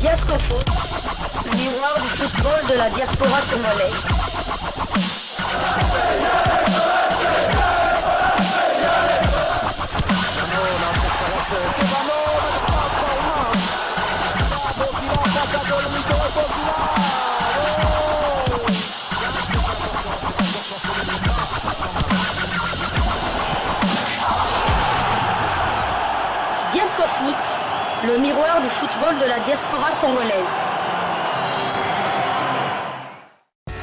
Diasco Foot, le miroir du football de la diaspora congolaise. Diasco Foot, le miroir du football de la diaspora congolaise.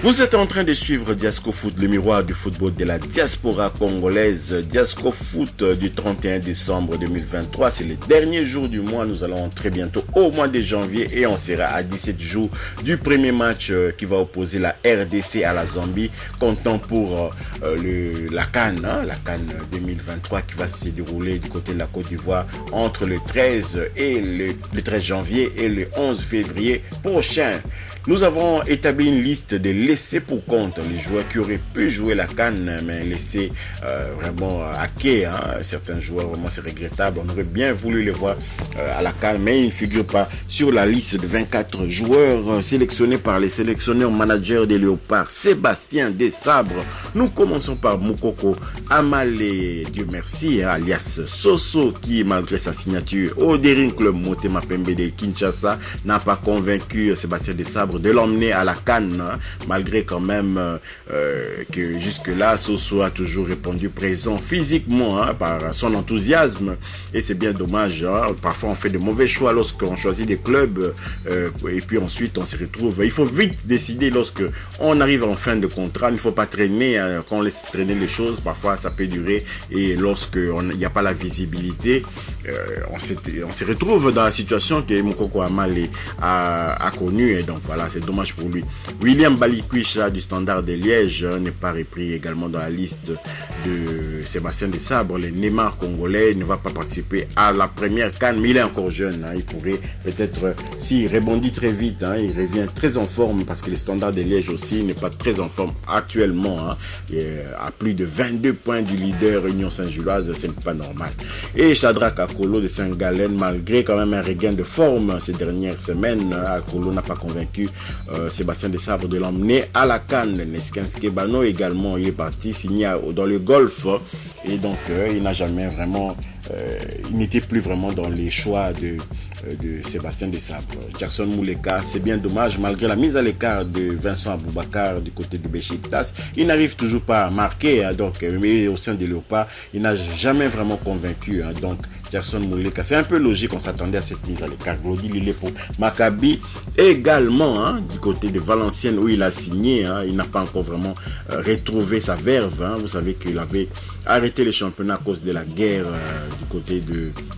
Vous êtes en train de suivre Diasco Foot, le miroir du football de la diaspora congolaise. Diasco Foot du 31 décembre 2023, c'est le dernier jour du mois. Nous allons très bientôt au mois de janvier et on sera à 17 jours du premier match qui va opposer la RDC à la Zambie, comptant pour la CAN, la CAN 2023 qui va se dérouler du côté de la Côte d'Ivoire entre le 13 janvier et le 11 février prochain. Nous avons établi une liste de laissés pour compte, les joueurs qui auraient pu jouer la CAN, mais laissés vraiment à quai. Certains joueurs, vraiment c'est regrettable. On aurait bien voulu les voir à la CAN, mais ils ne figurent pas sur la liste de 24 joueurs sélectionnés par les sélectionneurs managers des Léopards. Sébastien Desabre. Nous commençons par Moukoko Amale, Dieu merci, alias Soso, qui malgré sa signature au Daring Club Motema Pembe de Kinshasa, n'a pas convaincu Sébastien Desabre de l'emmener à la CAN, malgré quand même que jusque-là, Soso a toujours répondu présent physiquement par son enthousiasme, et c'est bien dommage. Parfois on fait de mauvais choix lorsqu'on choisit des clubs et puis ensuite on se retrouve. Il faut vite décider lorsque on arrive en fin de contrat. Il ne faut pas traîner, quand on laisse traîner les choses, parfois ça peut durer, et lorsqu'il n'y a pas la visibilité, on se retrouve dans la situation que Moukoko Amale a connue, et donc voilà, c'est dommage pour lui. William Balikwisha du Standard de Liège n'est pas repris également dans la liste de Sébastien Desabre. Le Neymar congolais ne va pas participer à la première CAN, mais il est encore jeune. Il pourrait peut-être, s'il rebondit très vite, il revient très en forme, parce que le Standard de Liège aussi n'est pas très en forme actuellement. Il est à plus de 22 points du leader Union Saint-Gilloise, ce n'est pas normal. Et Shadrack Akolo de Saint-Gallen, malgré quand même un regain de forme ces dernières semaines, Akolo n'a pas convaincu Sébastien Desabre de l'emmener à la CAN. Neskenske Bano également, il est parti signer dans le golf, et donc il n'a jamais vraiment il n'était plus vraiment dans les choix de Sébastien Desabre. Jackson Mouleka, c'est bien dommage, malgré la mise à l'écart de Vincent Aboubakar du côté de Besiktas, il n'arrive toujours pas à marquer, donc, mais au sein des Léopards, il n'a jamais vraiment convaincu, donc Jackson Mouleka, c'est un peu logique, on s'attendait à cette mise à l'écart. Glody Lillet pour Maccabi également, du côté de Valenciennes où il a signé, il n'a pas encore vraiment retrouvé sa verve. Vous savez qu'il avait arrêté les championnats à cause de la guerre du côté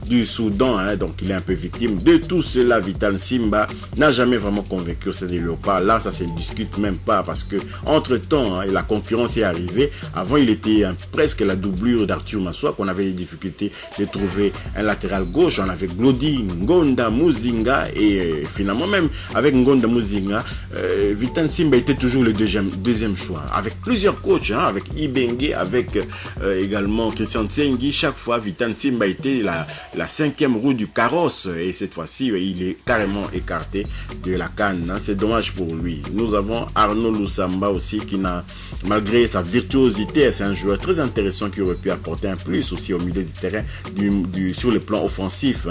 du Soudan, donc il est un peu victime de tout cela. Vital Simba n'a jamais vraiment convaincu au sein des Léopards. Là, ça se discute même pas, parce que entre temps, la concurrence est arrivée. Avant, il était presque la doublure d'Arthur Massoua, qu'on avait des difficultés de trouver un latéral gauche. On avait Glody Ngonda Muzinga, et finalement même avec Ngonda Muzinga, Vital Simba était toujours le deuxième choix, avec plusieurs coachs, avec Ibenge, avec également Christian Tsengi. Chaque fois, Vital Simba était la cinquième roue du carrosse, et cette fois-ci, il est carrément écarté de la CAN. C'est dommage pour lui. Nous avons Arnaud Lusamba aussi, qui n'a, malgré sa virtuosité, c'est un joueur très intéressant qui aurait pu apporter un plus aussi au milieu du terrain sur le plan offensif,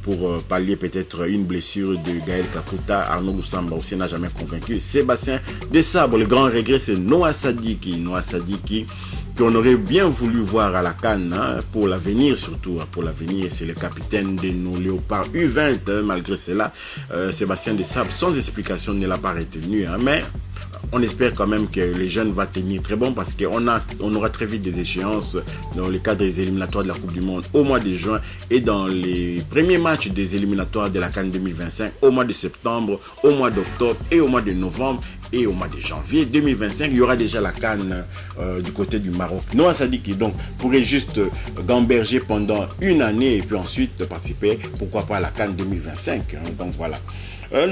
pour pallier peut-être une blessure de Gaël Kakuta. Arnaud Lusamba aussi n'a jamais convaincu. Sébastien Desabre, le grand regret, c'est Noah Sadiki qu'on aurait bien voulu voir à la CAN, pour l'avenir, surtout pour l'avenir. C'est le capitaine de nos Léopards U20. Malgré cela, Sébastien Desabre, sans explication, ne l'a pas retenu, mais on espère quand même que les jeunes vont tenir très bon, parce qu'on aura très vite des échéances dans le cadre des éliminatoires de la Coupe du Monde au mois de juin, et dans les premiers matchs des éliminatoires de la CAN 2025 au mois de septembre, au mois d'octobre et au mois de novembre. Et au mois de janvier 2025, il y aura déjà la CAN du côté du Maroc. Noah Sadiki donc pourrait juste gamberger pendant une année, et puis ensuite participer, pourquoi pas, à la CAN 2025. Donc voilà.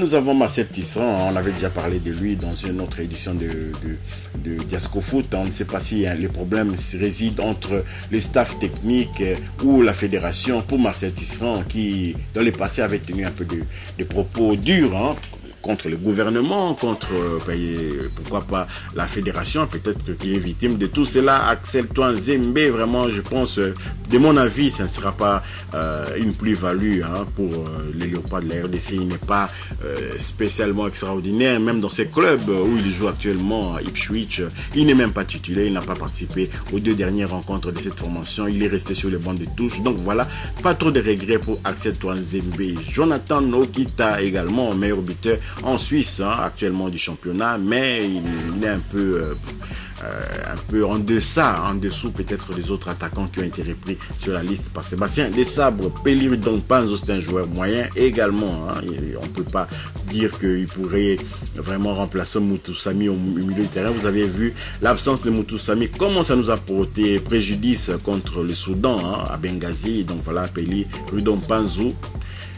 Nous avons Marcel Tisserand, on avait déjà parlé de lui dans une autre édition de Diasco Foot. On ne sait pas si les problèmes résident entre les staffs techniques ou la fédération. Pour Marcel Tisserand, qui dans le passé avait tenu un peu de propos durs contre le gouvernement, contre, pourquoi pas, la fédération, peut-être qu'il est victime de tout cela. Axel Tuanzembe, vraiment, je pense, de mon avis, ça ne sera pas une plus-value pour les Léopards de la RDC. Il n'est pas spécialement extraordinaire, même dans ces clubs où il joue actuellement, à Ipswich. Il n'est même pas titulaire, il n'a pas participé aux 2 dernières rencontres de cette formation. Il est resté sur les bancs de touche. Donc voilà, pas trop de regrets pour Axel Tuanzembe. Jonathan Nokita également, meilleur buteur en Suisse actuellement du championnat, mais il est un peu en dessous peut-être des autres attaquants qui ont été repris sur la liste par Sébastien Desabre. Pelli Dongpanzo, c'est un joueur moyen également. On ne peut pas dire qu'il pourrait vraiment remplacer Moutoussamy au milieu du terrain. Vous avez vu l'absence de Moutoussamy, comment ça nous a porté préjudice contre le Soudan à Benghazi. Donc voilà, Pelli Dongpanzo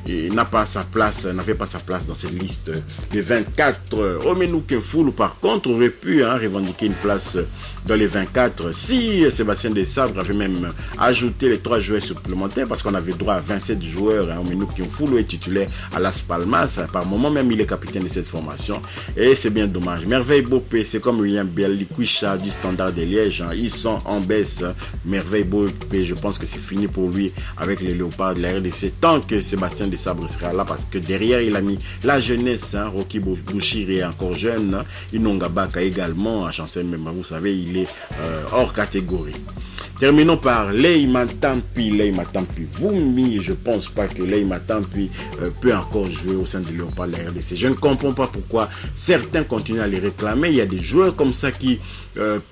n'avait pas sa place dans cette liste des 24. Omenou Kenfoulou, par contre, aurait pu revendiquer une place dans les 24 si Sébastien Desabre avait même ajouté les 3 joueurs supplémentaires, parce qu'on avait droit à 27 joueurs. Omenou Kenfoulou est titulaire à Las Palmas. Par moment même, il est capitaine de cette formation et c'est bien dommage. Merveille Bopé, c'est comme William Belikwisha du Standard de Liège. Ils sont en baisse. Merveille Bopé, je pense que c'est fini pour lui avec les Léopards de la RDC tant que Sébastien Desabre sera là, parce que derrière il a mis la jeunesse. Rocky Bouchir est encore jeune, Inonga Baka également, à Chancel, mais vous savez, il est hors catégorie. Terminons par Leïma Tampi. Voumi, je pense pas que Leïma Tampi peut encore jouer au sein de Léopards de la RDC. Je ne comprends pas pourquoi certains continuent à les réclamer. Il y a des joueurs comme ça qui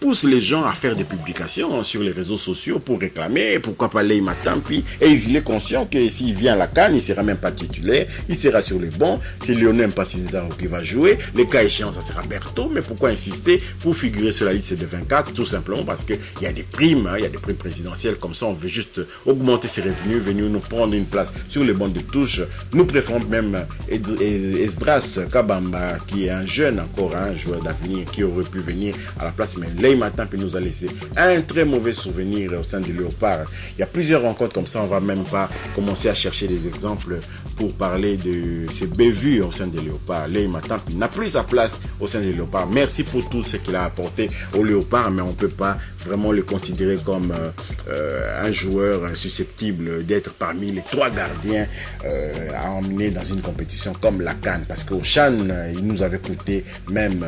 poussent les gens à faire des publications sur les réseaux sociaux pour réclamer. Pourquoi pas Leïma Tampi? Et il est conscient que s'il vient à la CAN, il ne sera même pas titulaire. Il sera sur les bancs. C'est Lionel Mpassinzaro qui va jouer. Les cas échéants, ça sera Berthaud. Mais pourquoi insister pour figurer sur la liste de 24? Tout simplement parce qu'il y a des primes, il y a des primes présidentielles. Comme ça, on veut juste augmenter ses revenus, venir nous prendre une place sur les bancs de touche. Nous préférons même Esdras Kabamba, qui est un jeune encore, un joueur d'avenir qui aurait pu venir à la place. Mais Leïma Tampi nous a laissé un très mauvais souvenir au sein du Léopard. Il y a plusieurs rencontres comme ça. On va même pas commencer à chercher des exemples pour parler de ces bévues au sein des Léopards. Leïma Tampi n'a plus sa place au sein des Léopards. Merci pour tout ce qu'il a apporté au Léopard, mais on peut pas vraiment le considérer comme un joueur susceptible d'être parmi les 3 gardiens à emmener dans une compétition comme la CAN, parce qu'au CHAN, il nous avait coûté même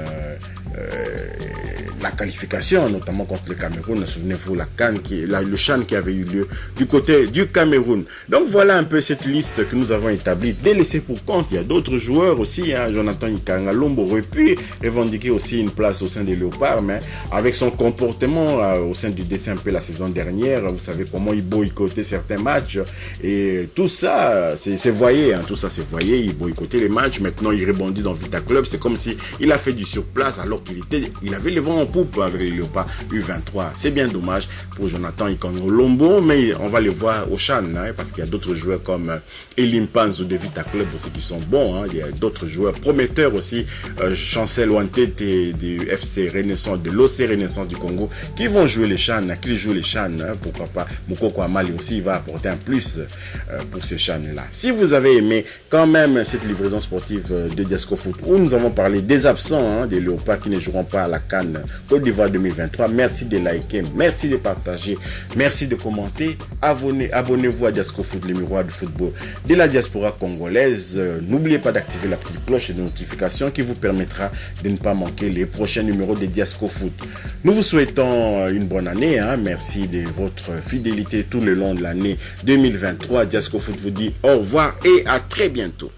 la qualification, notamment contre le Cameroun. Souvenez-vous, le CHAN qui avait eu lieu du côté du Cameroun. Donc voilà un peu cette liste que nous avons établie. Délaissé pour compte, il y a d'autres joueurs aussi. Jonathan Ikangalombo aurait pu revendiquer aussi une place au sein des Léopards, mais avec son comportement au sein du DCMP la saison dernière, vous savez comment il boycottait certains matchs et tout ça, c'est voyé. Tout ça, c'est voyé. Il boycottait les matchs. Maintenant, il rebondit dans Vita Club. C'est comme si il a fait du surplace alors qu'il avait le vent en poupe avec les Léopards U23. C'est bien dommage pour Jonathan Ikangalombo, mais on va le voir au CHAN, parce qu'il y a d'autres joueurs comme Elim Panzo de Vita Club aussi qui sont bons. Il y a d'autres joueurs prometteurs aussi, Chancel Wantete du FC Renaissance, de l'OC Renaissance du Congo, qui vont jouer les CHAN, qui jouent les CHAN. Pourquoi pas Moukoko Amali aussi, il va apporter un plus pour ces CHAN-là. Si vous avez aimé quand même cette livraison sportive de Diasco Foot, où nous avons parlé des absents, des Léopards qui ne joueront pas à la CAN Côte d'Ivoire 2023, merci de liker, merci de partager, merci de commenter, abonnez-vous à Diasco Foot, le miroir du football de la diaspora congolaise. N'oubliez pas d'activer la petite cloche de notification qui vous permettra de ne pas manquer les prochains numéros de Diasco Foot. Nous vous souhaitons une bonne année, merci de votre fidélité tout le long de l'année 2023. Diasco Foot vous dit au revoir et à très bientôt.